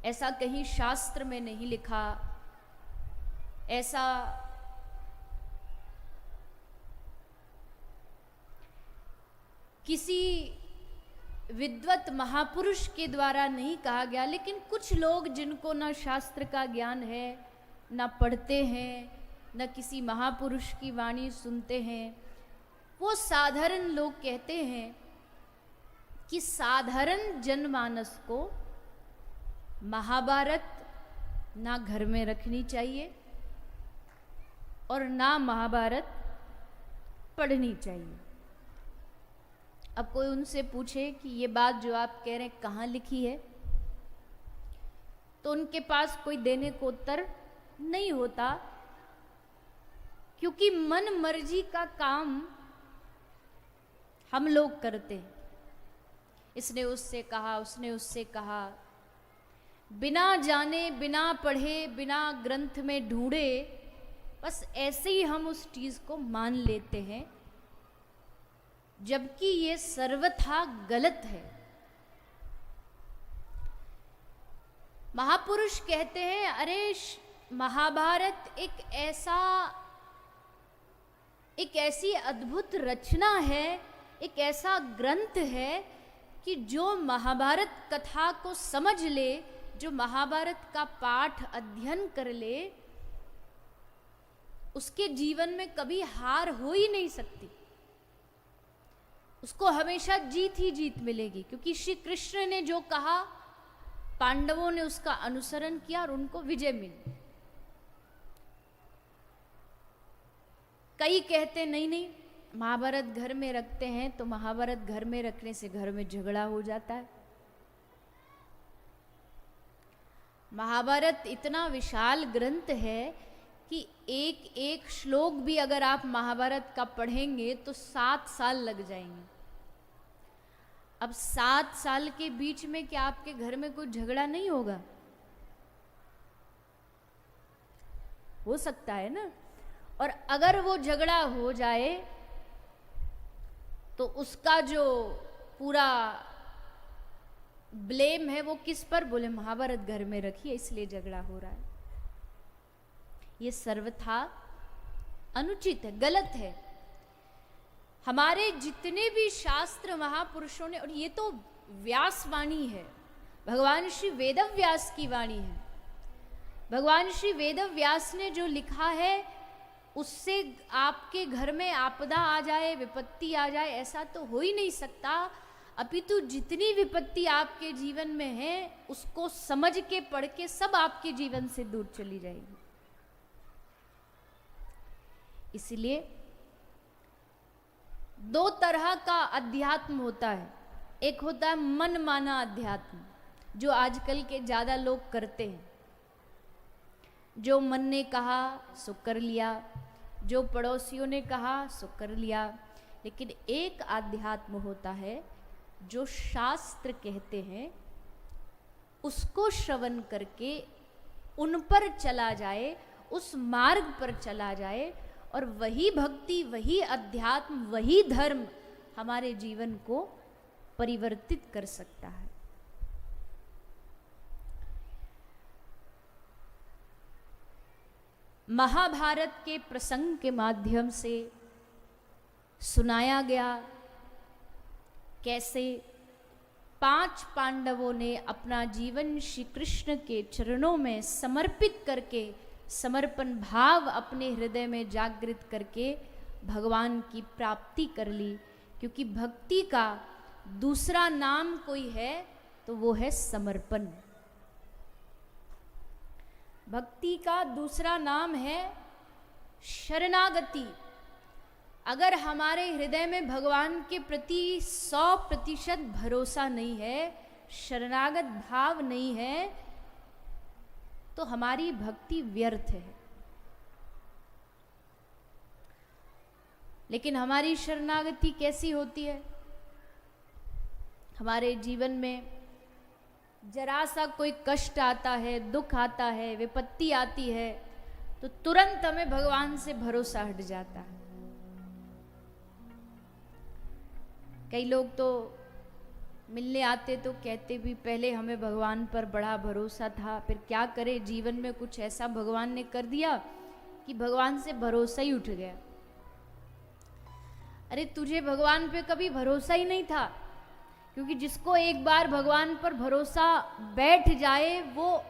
ऐसा कहीं शास्त्र में नहीं लिखा, ऐसा किसी विद्वत महापुरुष के द्वारा नहीं कहा गया। लेकिन कुछ लोग जिनको ना शास्त्र का ज्ञान है, ना पढ़ते हैं, न किसी महापुरुष की वाणी सुनते हैं, वो साधारण लोग कहते हैं कि साधारण जनमानस को महाभारत ना घर में रखनी चाहिए और ना महाभारत पढ़नी चाहिए। अब कोई उनसे पूछे कि ये बात जो आप कह रहे हैं कहाँ लिखी है, तो उनके पास कोई देने को उत्तर नहीं होता, क्योंकि मन मर्जी का काम हम लोग करते हैं। इसने उससे कहा, उसने उससे कहा, बिना जाने, बिना पढ़े, बिना ग्रंथ में ढूंढे, बस ऐसे ही हम उस चीज को मान लेते हैं, जबकि ये सर्वथा गलत है। महापुरुष कहते हैं, अरे महाभारत एक ऐसी अद्भुत रचना है, एक ऐसा ग्रंथ है कि जो महाभारत कथा को समझ ले, जो महाभारत का पाठ अध्ययन कर ले, उसके जीवन में कभी हार हो ही नहीं सकती। उसको हमेशा जीत ही जीत मिलेगी, क्योंकि श्री कृष्ण ने जो कहा, पांडवों ने उसका अनुसरण किया और उनको विजय मिली। कई कहते नहीं नहीं, महाभारत घर में रखते हैं तो महाभारत घर में रखने से घर में झगड़ा हो जाता है। महाभारत इतना विशाल ग्रंथ है कि एक एक श्लोक भी अगर आप महाभारत का पढ़ेंगे तो 7 साल लग जाएंगे। अब 7 साल के बीच में क्या आपके घर में कोई झगड़ा नहीं होगा? हो सकता है ना। और अगर वो झगड़ा हो जाए तो उसका जो पूरा ब्लेम है वो किस पर? बोले महाभारत घर में रखिए इसलिए झगड़ा हो रहा है। ये सर्वथा अनुचित है, गलत है। हमारे जितने भी शास्त्र महापुरुषों ने, और ये तो व्यास वाणी है, भगवान श्री वेदव्यास की वाणी है। भगवान श्री वेदव्यास ने जो लिखा है उससे आपके घर में आपदा आ जाए, विपत्ति आ जाए, ऐसा तो हो ही नहीं सकता। अपितु जितनी विपत्ति आपके जीवन में है उसको समझ के, पढ़ के सब आपके जीवन से दूर चली जाएगी। इसलिए 2 तरह का अध्यात्म होता है। एक होता है मन माना अध्यात्म, जो आजकल के ज्यादा लोग करते हैं। जो मन ने कहा सो कर लिया, जो पड़ोसियों ने कहा सो कर लिया। लेकिन एक आध्यात्म होता है जो शास्त्र कहते हैं उसको श्रवण करके उन पर चला जाए, उस मार्ग पर चला जाए, और वही भक्ति, वही अध्यात्म, वही धर्म हमारे जीवन को परिवर्तित कर सकता है। महाभारत के प्रसंग के माध्यम से सुनाया गया कैसे 5 पांडवों ने अपना जीवन श्री कृष्ण के चरणों में समर्पित करके, समर्पण भाव अपने हृदय में जागृत करके भगवान की प्राप्ति कर ली। क्योंकि भक्ति का दूसरा नाम कोई है तो वो है समर्पण। भक्ति का दूसरा नाम है शरणागति। अगर हमारे हृदय में भगवान के प्रति 100% भरोसा नहीं है, शरणागत भाव नहीं है, तो हमारी भक्ति व्यर्थ है। लेकिन हमारी शरणागति कैसी होती है? हमारे जीवन में जरा सा कोई कष्ट आता है, दुख आता है, विपत्ति आती है, तो तुरंत हमें भगवान से भरोसा हट जाता है। कई लोग तो मिलने आते तो कहते भी पहले हमें भगवान पर बड़ा भरोसा था, फिर क्या करे जीवन में कुछ ऐसा भगवान ने कर दिया कि भगवान से भरोसा ही उठ गया। अरे तुझे भगवान पे कभी भरोसा ही नहीं था, क्योंकि जिसको एक बार भगवान पर भरोसा बैठ जाए वो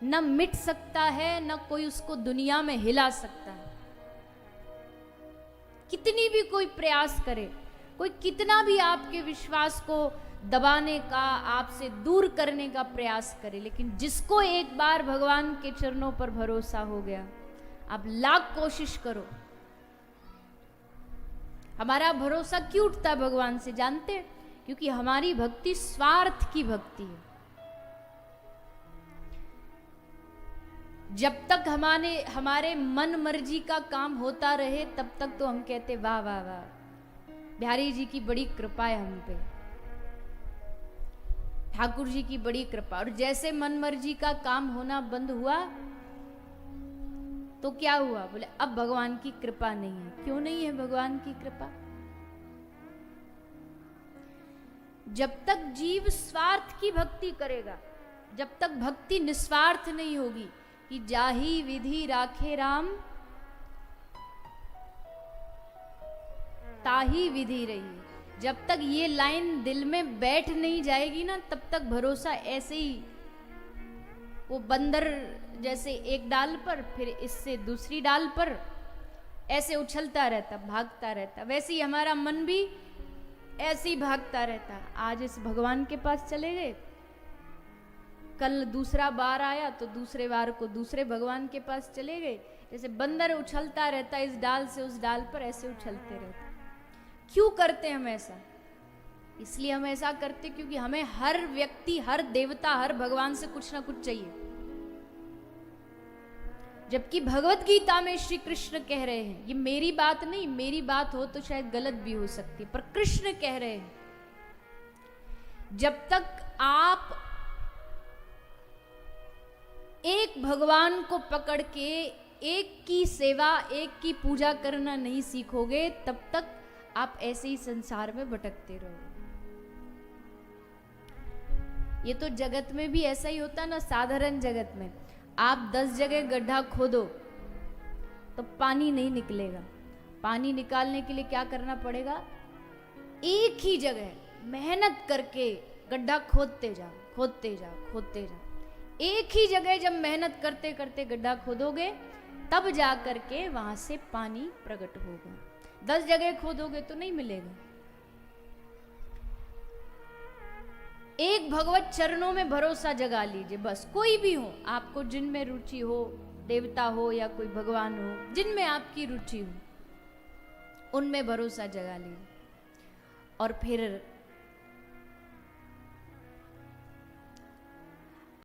न मिट सकता है, न कोई उसको दुनिया में हिला सकता है। कितनी भी कोई प्रयास करे, कोई कितना भी आपके विश्वास को दबाने का, आपसे दूर करने का प्रयास करे, लेकिन जिसको एक बार भगवान के चरणों पर भरोसा हो गया, आप लाख कोशिश करो। हमारा भरोसा क्यों उठता है भगवान से जानते हैं? क्योंकि हमारी भक्ति स्वार्थ की भक्ति है। जब तक हमारे मन मर्जी का काम होता रहे तब तक तो हम कहते वाह वाह वाह, बिहारी जी की बड़ी कृपा है हम पे, ठाकुर जी की बड़ी कृपा। और जैसे मन मर्जी का काम होना बंद हुआ तो क्या हुआ? बोले अब भगवान की कृपा नहीं है। क्यों नहीं है भगवान की कृपा? जब तक जीव स्वार्थ की भक्ति करेगा, जब तक भक्ति निस्वार्थ नहीं होगी कि जाही विधि राखे राम ताही विधि रही, जब तक ये लाइन दिल में बैठ नहीं जाएगी ना, तब तक भरोसा ऐसे ही वो बंदर जैसे एक डाल पर फिर इससे दूसरी डाल पर ऐसे उछलता रहता, भागता रहता, वैसे ही हमारा मन भी ऐसे ही भागता रहता। आज इस भगवान के पास चले गए, कल दूसरा बार आया तो दूसरे बार को दूसरे भगवान के पास चले गए। जैसे बंदर उछलता रहता इस डाल से उस डाल पर, ऐसे उछलते रहते। क्यों करते हम ऐसा? इसलिए हम ऐसा करते क्योंकि हमें हर व्यक्ति, हर देवता, हर भगवान से कुछ ना कुछ चाहिए। जबकि भगवत गीता में श्री कृष्ण कह रहे हैं, ये मेरी बात नहीं, मेरी बात हो तो शायद गलत भी हो सकती है, पर कृष्ण कह रहे हैं जब तक आप एक भगवान को पकड़ के एक की सेवा, एक की पूजा करना नहीं सीखोगे, तब तक आप ऐसे ही संसार में भटकते रहोगे। ये तो जगत में भी ऐसा ही होता ना, साधारण जगत में आप 10 जगह गड्ढा खोदो तो पानी नहीं निकलेगा। पानी निकालने के लिए क्या करना पड़ेगा? एक ही जगह मेहनत करके गड्ढा खोदते जाओ, खोदते जाओ, खोदते जाओ। एक ही जगह जब मेहनत करते करते गड्ढा खोदोगे तब जा करके वहां से पानी प्रकट होगा। 10 जगह खोदोगे तो नहीं मिलेगा। एक भगवत चरणों में भरोसा जगा लीजिए बस। कोई भी हो, आपको जिनमें रुचि हो, देवता हो या कोई भगवान हो, जिनमें आपकी रुचि हो उनमें भरोसा जगा लीजिए और फिर